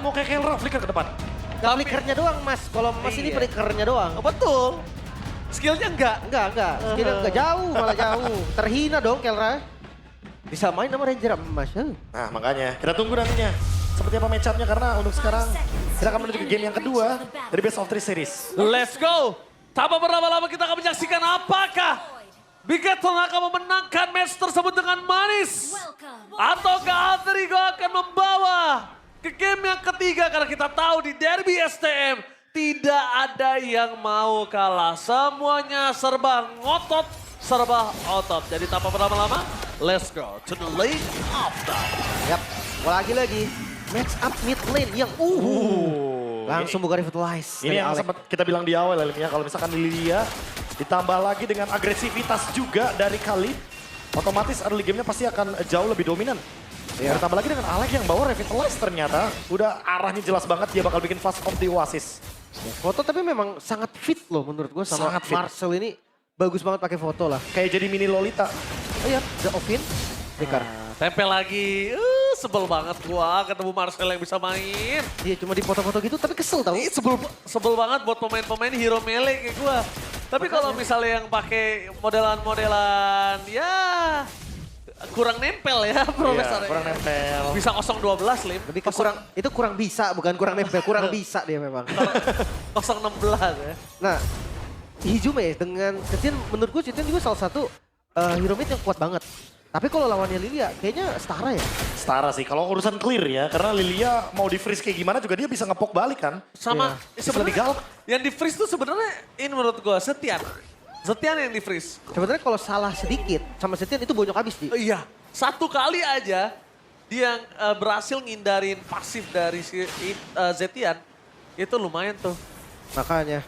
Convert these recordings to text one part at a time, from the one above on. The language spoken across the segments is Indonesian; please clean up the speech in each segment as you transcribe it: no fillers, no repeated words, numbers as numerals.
mau kayak Kelra, flicker ke depan. Gak flickernya doang mas, kalau mas ini Iya. flickernya doang. Oh, betul. Skillnya enggak. Enggak. Skillnya enggak jauh, malah jauh. Terhina dong Kelra. Bisa main sama Ranger emas. Nah makanya, kita tunggu nantinya. Seperti apa match up-nya karena untuk sekarang kita akan menuju ke game yang kedua dari Best of 3 Series. Let's go. Tanpa berlama-lama kita akan menyaksikan apakah Bigetron akan memenangkan match tersebut dengan manis. Ataukah Adrigo akan membawa ke game yang ketiga karena kita tahu di Derby STM tidak ada yang mau kalah. Semuanya serba ngotot, serba otot. Jadi tanpa berlama-lama, let's go to the lane of the... Yap, lagi-lagi match up mid lane yang langsung buka revitalize. Ini yang sempat kita bilang di awal ya, kalau misalkan Lilia ditambah lagi dengan agresivitas juga dari Khalid, otomatis early game-nya pasti akan jauh lebih dominan. Ya. Ditambah lagi dengan Alex yang bawa revitalize ternyata, udah arahnya jelas banget dia bakal bikin fast of the Oasis. Foto tapi memang sangat fit loh menurut gue sama Sangat fit. Marcel ini bagus banget pakai foto lah. Kayak jadi mini Lolita. Oh iya, The Ovin, Dekar. Tempel lagi, sebel banget gua ketemu Marcel yang bisa main. Iya cuma di foto-foto gitu tapi kesel tau. Ih, sebel banget buat pemain-pemain hero melee kayak gua. Tapi kalau misalnya yang pakai modelan-modelan ya kurang nempel ya Profesor. Iya, kurang nempel. Bisa 0-12 Lim. Lebih ke itu kurang bisa bukan kurang nempel, kurang bisa dia memang. 0-16 ya. Nah, Hijume dengan Cetian menurut gue Cetian juga salah satu hero mid yang kuat banget. Tapi kalau lawannya Lilia kayaknya setara ya. Setara sih, kalau urusan clear ya, karena Lilia mau di freeze kayak gimana juga dia bisa ngepok balik kan. Sama Lebih galak. yang di freeze tuh sebenarnya ini menurut gua Setian. Setian yang di freeze. Sebenarnya kalau salah sedikit sama Cetian itu bonyok habis di. Iya, satu kali aja dia berhasil ngindarin pasif dari si Zetian. Itu lumayan tuh. Makanya.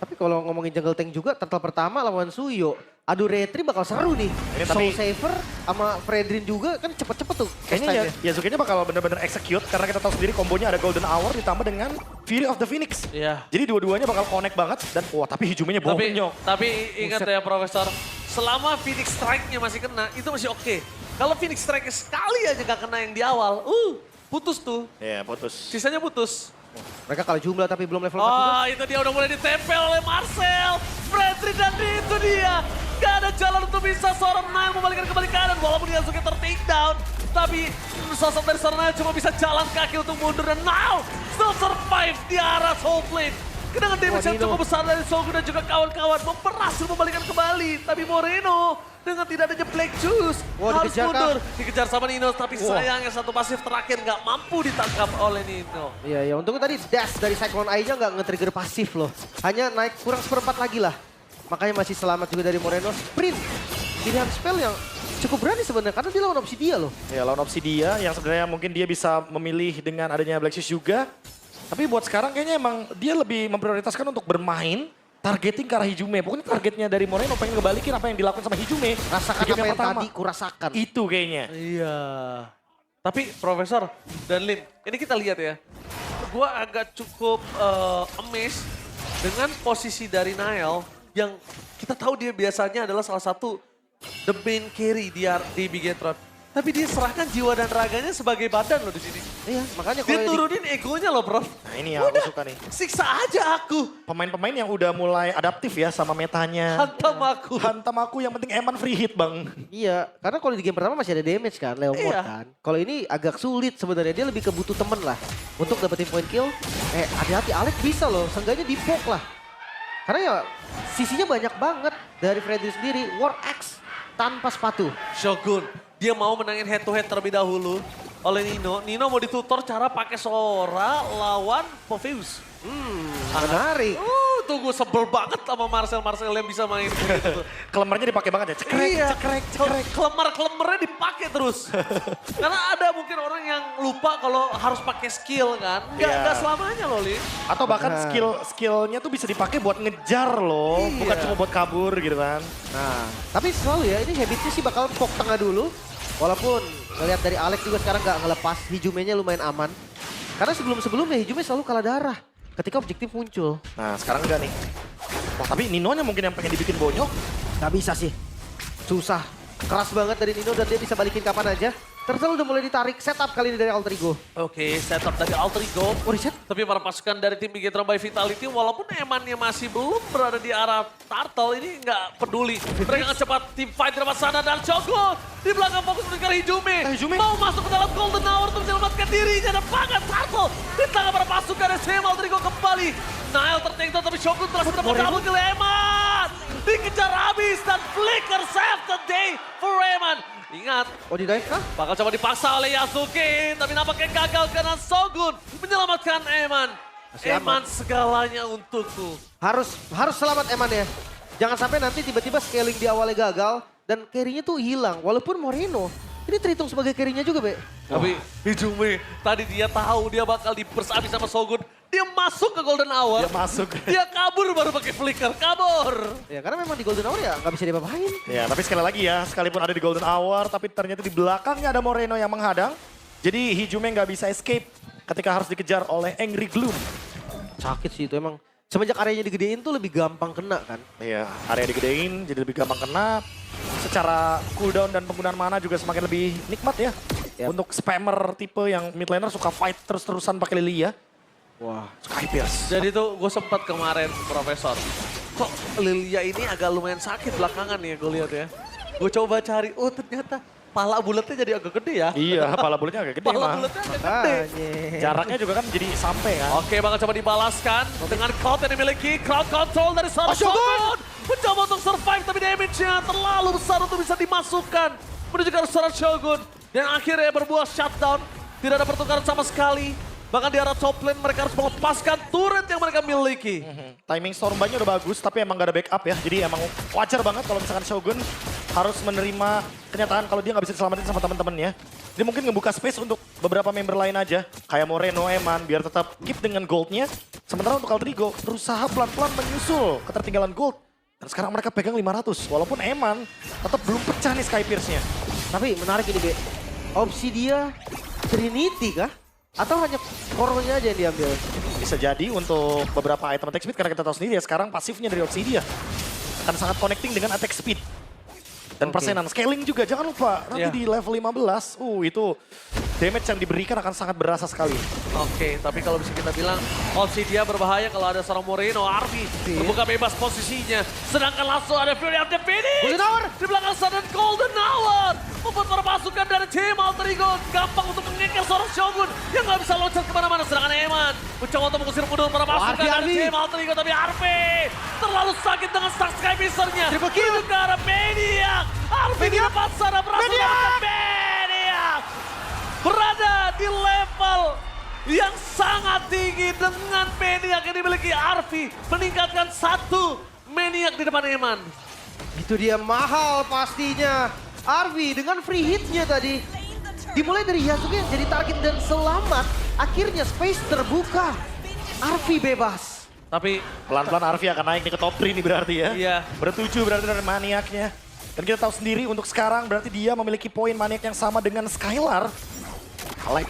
Tapi kalau ngomongin jungle tank juga, turtle pertama lawan Suyo. Aduh Retri bakal seru nih. Ini Soul tapi- Saver sama Fredrin juga kan cepet-cepet tuh. Kayaknya Yasuke-nya bakal bener-bener execute karena kita tahu sendiri kombonya ada Golden Hour ditambah dengan Fury of the Phoenix. Iya. Jadi dua-duanya bakal connect banget dan wah tapi Hijumenya bonyok. Tapi ingat ya Profesor, selama Phoenix Strike-nya masih kena, itu masih oke. Kalau Phoenix Strike sekali aja gak kena yang di awal, putus tuh. Iya putus. Sisanya putus. Mereka kalah jumlah tapi belum level 4 juga. Oh, itu dia udah mulai ditempel oleh Marcel. Fredrin dan itu dia. Gak ada jalan untuk bisa seorang Nile membalikkan kembali keadaan. Walaupun Yasuke ter-take down. Tapi sosok dari seorang Nile cuma bisa jalan kaki untuk mundur. Dan Nile still survive di arah Soul Flame. Dengan damage yang cukup besar dari Sogu dan juga kawan-kawan. Berhasil membalikkan kembali. Tapi Moreno dengan tidak adanya Black Juice. Wah, harus dikejar, mundur. Dikejar sama Nino. Tapi sayangnya satu pasif terakhir nggak mampu ditangkap oleh Nino. Iya, ya untungnya tadi dash dari Cyclone Eye-nya nggak nge-trigger pasif loh. Hanya naik kurang seperempat lagi lah. Makanya masih selamat juga dari Moreno. Sprint, pilihan spell yang cukup berani sebenarnya karena dia lawan opsi dia loh. Ya lawan opsi dia yang sebenarnya mungkin dia bisa memilih dengan adanya Black Shoes juga. Tapi buat sekarang kayaknya emang dia lebih memprioritaskan untuk bermain targeting ke arah Hijume. Pokoknya targetnya dari Moreno pengen ngebalikin apa yang dilakukan sama Hijume. Rasakan di game apa yang pertama. tadi kurasakan. Itu kayaknya. Iya. Tapi Profesor dan Lim, ini kita lihat ya. Gua agak cukup amazed dengan posisi dari Nile yang kita tahu dia biasanya adalah salah satu the main carry di Bigetron. Tapi dia serahkan jiwa dan raganya sebagai badan loh di sini. Iya, makanya Dia kalau turunin egonya loh, Prof. Nah ini yang aku suka nih. Siksa aja aku. Pemain-pemain yang udah mulai adaptif ya sama metanya. Hantam aku. Hantam aku yang penting Eman free hit bang. Iya, karena kalau di game pertama masih ada damage kan, Leomord Iya. kan. Kalau ini agak sulit sebenarnya, dia lebih kebutuh temen lah untuk dapetin point kill. Hati-hati Alex bisa loh, seenggaknya di poke lah. Karena ya sisinya banyak banget dari Freddy sendiri, War Axe tanpa sepatu. Shogun, dia mau menangin head to head terlebih dahulu oleh Nino. Nino mau ditutor cara pakai Sora lawan Popheus. Menarik. Tuh gue sebel banget sama Marcel yang bisa main begitu. Kelemarnya dipakai banget ya. Cekrek, Iya, cekrek. Kelemar-kelemarnya dipakai terus. Karena ada mungkin orang yang lupa kalau harus pakai skill kan. Nggak selamanya loh, Li. Atau bahkan skillnya tuh bisa dipakai buat ngejar loh. Iya. Bukan cuma buat kabur gitu kan. Nah, tapi selalu ya, ini habitnya sih bakal poke tengah dulu. Walaupun ngelihat dari Alex juga sekarang nggak ngelepas, Hijumenya lumayan aman. Karena sebelum-sebelumnya Hijume selalu kalah darah ketika objektif muncul. Nah sekarang enggak nih. Wah tapi Ninonya mungkin yang pengen dibikin bonyok. Gak bisa sih. Susah. Keras banget dari Nino dan dia bisa balikin kapan aja. Turtle udah mulai ditarik setup kali ini dari Alter Ego. Oke, setup dari Alter Ego. Oh, reset. Tapi para pasukan dari tim Bigetron by Vitality walaupun Emannya masih belum berada di arah Turtle ini nggak peduli. Mereka akan cepat tim fight di depan sana dan Shogun di belakang fokus mengejar Hijume. Hijume. Mau masuk ke dalam Golden Hour untuk menyelamatkan dirinya dan banget Turtle di tangan para pasukan SM Alter Ego kembali. Nile tertinggal tapi Shogun berhasil mendapatkan double kill Eman. Dikejar habis dan flicker save the day for Eman. Ingat, Oh, di dive kah? bakal coba dipaksa oleh Yasuke, tapi nampaknya gagal karena Shogun menyelamatkan Eman. Masih Eman aman. segalanya untukku. Harus selamat Eman ya. Jangan sampai nanti tiba-tiba scaling di awalnya gagal dan carry-nya tuh hilang. Walaupun Moreno ini terhitung sebagai carry-nya juga, Be. Tapi Hijume tadi dia tahu dia bakal di-burst abis sama Shogun. Dia masuk ke Golden Hour. Dia masuk. Dia kabur baru pakai flicker, kabur. Ya karena memang di Golden Hour ya nggak bisa diapa-apain. Ya, tapi sekali lagi ya, sekalipun ada di Golden Hour, tapi ternyata di belakangnya ada Moreno yang menghadang. Jadi Hijume nggak bisa escape ketika harus dikejar oleh Angry Gloom. Sakit sih itu emang. Semenjak areanya digedein tuh lebih gampang kena kan. Iya, area digedein jadi lebih gampang kena. Secara cooldown dan penggunaan mana juga semakin lebih nikmat ya. Yap. Untuk spammer tipe yang mid laner suka fight terus-terusan pakai Lilia. Wah. Sky Pierce. Jadi tuh gue sempat kemarin Profesor. Kok Lilia ini agak lumayan sakit belakangan ya gue lihat ya. Gue coba cari, oh ternyata pala bulatnya jadi agak gede ya. Iya, pala bulatnya agak gede Pala emang. bulatnya agak gede. Makanya. Jaraknya juga kan jadi sampai kan. Oke, bakal coba dibalaskan dengan crowd yang dimiliki. Crowd control dari seorang Shogun. Mencoba untuk survive tapi damage-nya terlalu besar untuk bisa dimasukkan. Menuju ke arah seorang Shogun. Dan akhirnya berbuah shutdown. Tidak ada pertukaran sama sekali. Bahkan di arah top lane mereka harus melepaskan turret yang mereka miliki. Timing Stormban-nya udah bagus, tapi emang gak ada backup ya. Jadi emang wajar banget kalau misalkan Shogun harus menerima kenyataan kalau dia nggak bisa diselamatin sama teman-temannya. Dia mungkin ngebuka space untuk beberapa member lain aja. Kayak Moreno, Eman, biar tetap keep dengan goldnya. Sementara untuk Alter Ego berusaha pelan-pelan menyusul ketertinggalan gold. Dan sekarang mereka pegang 500, walaupun Eman tetap belum pecah nih Sky Pierce-nya. Tapi menarik ini, Be. Opsi dia Trinity kah? Atau hanya koronya aja yang diambil? Bisa jadi untuk beberapa item attack speed, karena kita tahu sendiri ya sekarang pasifnya dari Obsidia akan sangat connecting dengan attack speed. Dan Oke. persenan scaling juga, jangan lupa nanti Iya. di level 15, itu damage yang diberikan akan sangat berasa sekali. Oke, tapi kalau bisa kita bilang Obsidia berbahaya kalau ada seorang Moreno, Arby terbuka bebas posisinya. Sedangkan langsung ada Fury of the Phoenix. Golden Hour! Di belakang sana dan Golden Hour. Membuat para pasukan dari tim Alter Ego gampang untuk mengengkel seorang Shogun yang nggak bisa loncat kemana-mana. Sedangkan Eman mencoba untuk mengusir mundur para pasukan dari tim Alter Ego. Tapi Arby terlalu sakit dengan Stark Sky Piercer-nya. Triple kill. Menuju ke arah Maniac. Arby di depan sana berhasil mendapatkan Maniac. Berada di level yang sangat tinggi dengan Maniac yang dimiliki Arby. Meningkatkan satu Maniac di depan Eman. Itu dia mahal pastinya. Arvi dengan free hitnya tadi. Dimulai dari Yasuke yang jadi target dan selamat. Akhirnya space terbuka. Arvi bebas. Tapi Pelan-pelan Arvi akan naik nih ke top 3 nih berarti ya. Iya. Bertujuh berarti dari maniaknya. Dan kita tahu sendiri untuk sekarang berarti dia memiliki poin maniak yang sama dengan Skylar. Alek.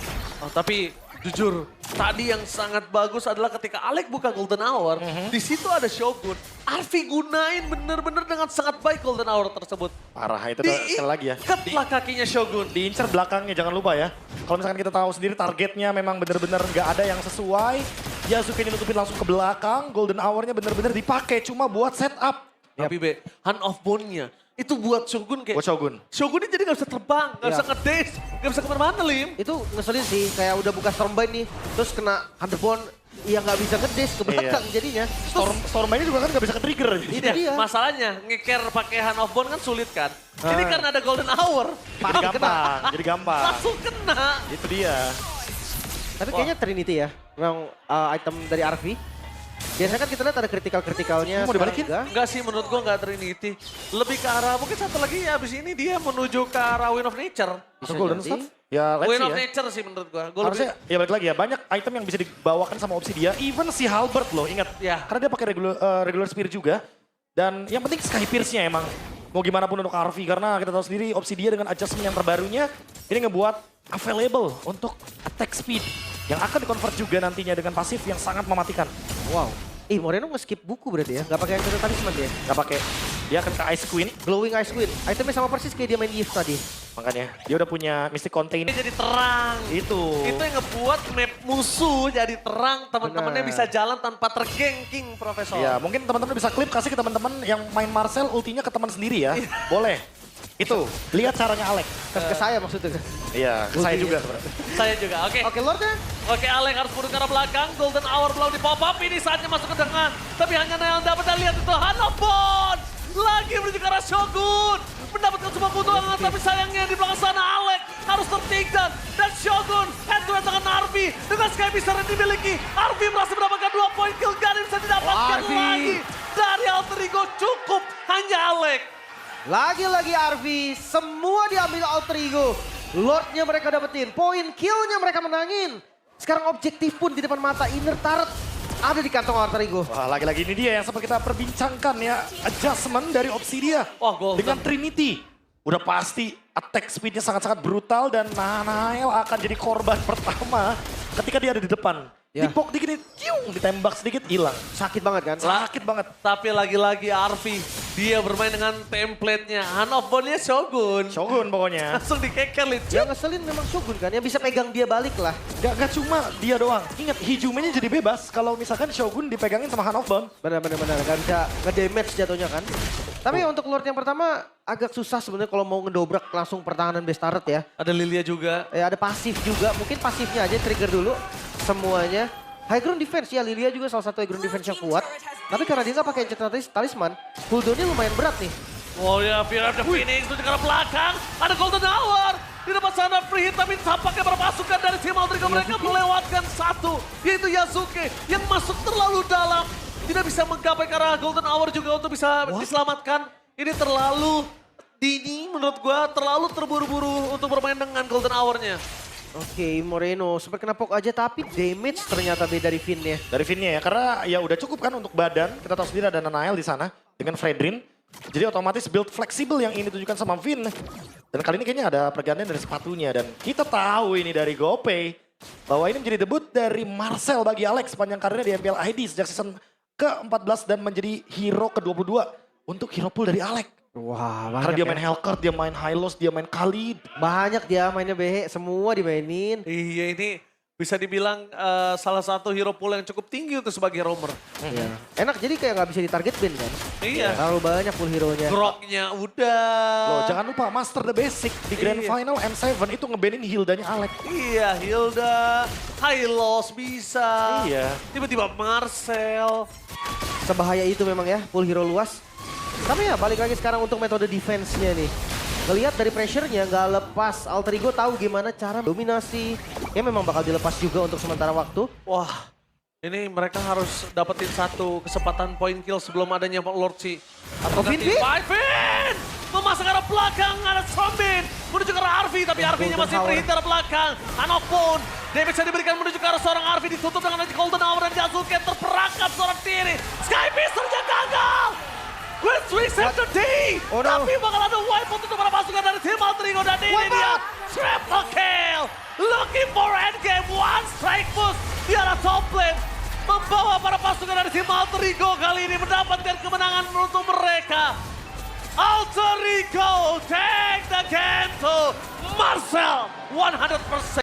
tapi jujur tadi yang sangat bagus adalah ketika Alek buka Golden Hour. Di situ ada Shogun. Arvi gunain bener-bener dengan sangat baik Golden Hour tersebut. Parah, itu sekali lagi ya. Diikatlah kakinya Shogun. Diincar belakangnya, jangan lupa ya. Kalau misalkan kita tahu sendiri targetnya memang bener-bener nggak ada yang sesuai. Yasuke nutupin langsung ke belakang, Golden Hour-nya bener-bener dipakai cuma buat setup. Tapi Be, Hand of Bone-nya itu buat Shogun kayak... Buat Shogun. Shogunnya jadi gak bisa terbang, gak Iya. bisa ngedash, gak bisa kemana-mana Lim. Itu ngeselin sih. Kayak udah buka Stormbind nih. Terus kena Thunderbolt. Ya nggak bisa ngedes ke belakang jadinya. Stormbind juga kan nggak bisa ke-trigger. Itu dia. Masalahnya ngeker pakai Hand of Bone kan sulit kan. Ini karena ada Golden Hour, Jadi gampang, jadi gampang. langsung kena. Itu dia. Tapi kayaknya Trinity ya. Memang item dari Arvi. Biasanya kan kita lihat ada kritikal-kritikalnya. Mau dibalikin? Enggak sih, menurut gua enggak Trinity. Lebih ke arah, mungkin satu lagi ya abis ini dia menuju ke arah Wind of Nature. Atau Golden jadi. Staff? Ya, let's Wind see of ya. Nature sih menurut gua. Gua Harusnya, ya balik lagi ya, banyak item yang bisa dibawakan sama Obsidia. Even si Halberd loh, ingat. Ya. Karena dia pakai regular spear juga. Dan yang penting Sky Pierce-nya emang. Mau gimana pun untuk Arvi, karena kita tahu sendiri Obsidia dengan adjustment yang terbarunya, ini ngebuat available untuk attack speed. Yang akan di-convert juga nantinya dengan pasif yang sangat mematikan. Wow. Moreno nge-skip buku berarti ya? Gak pakai Enchanted Talisman dia? Gak pakai, dia akan ke Ice Queen. Glowing Ice Queen. Itemnya sama persis kayak dia main Eve tadi. Makanya dia udah punya Mystic Contain. Ini jadi terang. Itu. Itu yang ngebuat map musuh jadi terang. Teman-temannya Benar. bisa jalan tanpa tergengking, Profesor. Ya, mungkin teman-teman bisa klip kasih ke teman-teman yang main Marcel ultinya ke teman sendiri ya. Boleh. Itu, lihat caranya Alex. Ke saya maksudnya. Iya, ke saya juga sebenarnya. Saya juga, oke. Oke, Lordnya. Oke, Alek harus mundur ke arah belakang. Golden Hour belum di pop up. Ini saatnya masuk ke tengah. Tapi hanya yang dapat dan lihat itu Hanobon. Lagi menuju ke arah Shogun. Mendapatkan semua keuntungan. Tapi sayangnya di belakang sana Alek harus tertinggal. Dan Shogun head to head dengan Arby. Dengan Sky Beaster yang dimiliki. Arby berhasil mendapatkan 2 poin kill. Gak bisa didapatkan Arby. lagi. Dari Alter Ego cukup hanya Alek. Lagi-lagi Arby, semua diambil Alter Ego. Lordnya mereka dapetin, poin killnya mereka menangin. Sekarang objektif pun di depan mata, inner turret ada di kantong Alter Ego. Wah, lagi-lagi ini dia yang sempat kita perbincangkan ya. Adjustment dari Obsidia. Wah, Golden. Dengan Trinity. Udah pasti attack speednya sangat-sangat brutal dan Nanael akan jadi korban pertama ketika dia ada di depan. Ya. Dipok dikit, ditembak sedikit, hilang. Sakit banget kan? Sakit banget. Tapi lagi-lagi Arby, dia bermain dengan template-nya. Hanobonnya Shogun. Shogun pokoknya. Langsung dikeker, Lit. Yang ngeselin memang Shogun kan, yang bisa pegang dia balik lah. Gak cuma dia doang. Ingat, Hijumenya jadi bebas kalau misalkan Shogun dipegangin sama Hanobon. Benar-benar, gak bisa nge-damage jatuhnya kan. Tapi untuk Lord yang pertama agak susah sebenarnya kalau mau ngedobrak langsung pertahanan base turret ya. Ada Lilia juga. Ada pasif juga, mungkin pasifnya aja trigger dulu semuanya. High ground defense ya, Lilia juga salah satu high ground defense yang kuat. Tapi karena dia nggak pakai enchanted talisman, cooldownnya lumayan berat nih. Oh ya, Fear of the Phoenix itu di arah belakang. Ada Golden Hour. Di depan sana free hit, tapi tampaknya para pasukan dari tim Alter Ego mereka melewatkan satu. Yaitu Yasuke yang masuk terlalu dalam. Tidak bisa menggapai ke arah Golden Hour juga untuk bisa diselamatkan. Ini terlalu dini menurut gua, terlalu terburu-buru untuk bermain dengan Golden Hour-nya. Oke, Moreno sempat kena poke aja tapi damage ternyata beda dari Finn-nya. Dari Finn-nya ya, karena ya udah cukup kan untuk badan. Kita tahu sendiri ada Nanael di sana dengan Fredrin. Jadi otomatis build fleksibel yang ini ditujukan sama Finn. Dan kali ini kayaknya ada pergantian dari sepatunya. Dan kita tahu ini dari GoPay bahwa ini menjadi debut dari Marcel bagi Alex sepanjang karirnya di MPL ID sejak season ke-14 dan menjadi hero ke-22 untuk hero pool dari Alex. Wah, Karena banyak dia ya. main Hellcat, dia main Hylos, dia main Khalid. Banyak dia mainnya BH, semua dimainin. Iya, ini bisa dibilang salah satu hero pool yang cukup tinggi untuk sebagai roamer. Iya. Enak jadi kayak nggak bisa ditarget ban kan. Iya. Terlalu banyak full hero-nya. Groknya udah. Loh, jangan lupa Master the Basic di Grand Iya. Final M7 itu ngebanin Hildanya Alex. Iya, Hilda, Hylos bisa. Iya. Tiba-tiba Marcel. Sebahaya itu memang ya, full hero luas. Tapi ya balik lagi sekarang untuk metode defense-nya nih. Ngelihat dari pressure-nya nggak lepas, Alter Ego tahu gimana cara dominasi. Ya memang bakal dilepas juga untuk sementara waktu. Wah, ini mereka harus dapetin satu kesempatan point kill sebelum adanya Lord C. Atau Vin, ganti Vin? Vin! Memasang ke arah belakang, ada Zombin. Menuju ke arah Arvi, tapi Arvi-nya Golden masih Hour. berhenti arah belakang. Anopon, damage yang diberikan menuju ke arah seorang Arvi, ditutup dengan Golden Hour dan Yasuke terperangkap seorang diri. Sky Beaster-nya gagal! With swing set to D! Oh, no. Tapi bakal ada wipe untuk para pasukan dari tim Alter Ego dan ini Wipe dia out! triple kill! Looking for endgame, one strike push di arah top lane. Membawa para pasukan dari tim Alter Ego kali ini mendapatkan kemenangan untuk mereka. Alter Ego take the game to Marcel 100%.